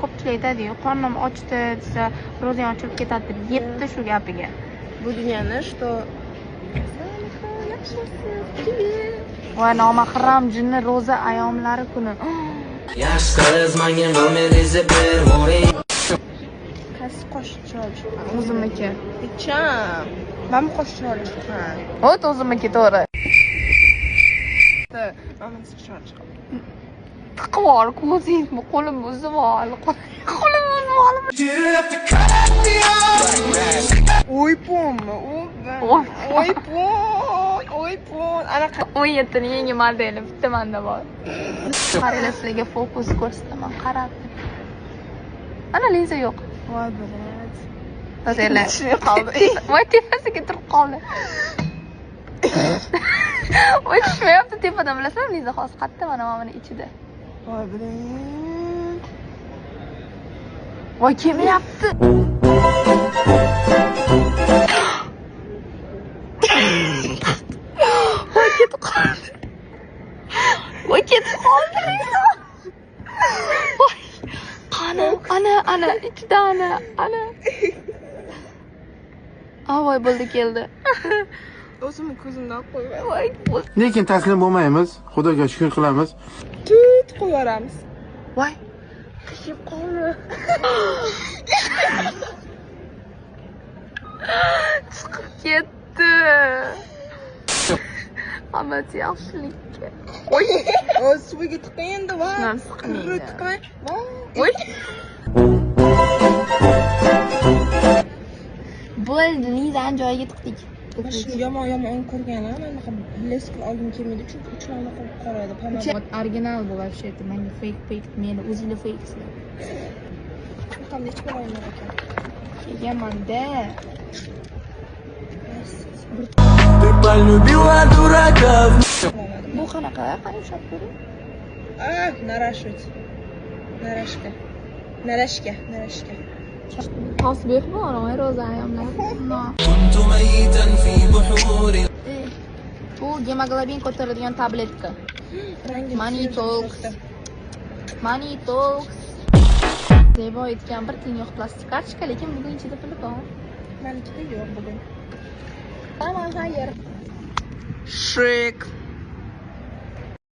ko'pchilik aytadi-yu, qornim ochdi desa, ro'zang ochilib ketadi deb yetdi shu gapiga. Bu dunyoni что Voy nomahram jinni ro'za ayyomlari kuni. Yosh qiz menga nomeringizni bermoring. Qaysi qosh chiroyli chiqqan? O'zimniki. Icham. Men qosh chiroyli chiqqan. O't o'zimniki to'g'ri. Mana chiroyli chiqqan. Tiqvor, ko'zingni qo'lim uzib ol. Qo'lim uzib ol. Oy pommi, oy pon. Ana 17 ning yangi modeli bitta menda bor. Qaranglar, sizlarga fokus ko'rsataman, qarab. Ana linza yo'q. voy bilat. Tozaylar. Tushmay qoldi. Voy tepasiga turib qoldi. Voy tushmayapti tepadan, bilasizmi? Linza hozir qayerda? Mana ichida. Voy bilat. Voy kelmayapti. Voy ketib qoldi. Voy ketib qoldi. Voy. Qani, ana ichida ana. Voy bo'ldi keldi. O'zimni ko'zimdan qo'ymay. Voy. Lekin taslim bo'lmaymiz. Xudoga shukr qilamiz. Tut qo'yaramiz. Voy. Qishib qoldi. Chiqib ketdi. Hammasi yaxshilikka. Voy, suviga tiqay endi va. Siqmaydi. Tiqay. Voy. Bo'ldi, Lizani joyiga tiqdik. Shuni yomon ko'rganim, anaqa les qilib olgim kelmaydi, chunki uchlarni qo'yib qoladi. Pomada Original bo'lishi, menga fake, meni o'zingni fakeslar. qanday ichib olmayman ekan. Kelganman-da. Ты полюбила дураков. Bu qanaqa? Qani ushlab ko'ring. Narashka. Tasbih bor, ro'za ayyomlar. كنت ميتا في بحور. Bu gemoglobin ko'taradigan tabletka. Money Talks. Zebo aytgan bir tiyin yo'q plastik kartochka, lekin bugun ichida puli bor. Menikida yo'q bugun. Tamam, xayr. Shrek.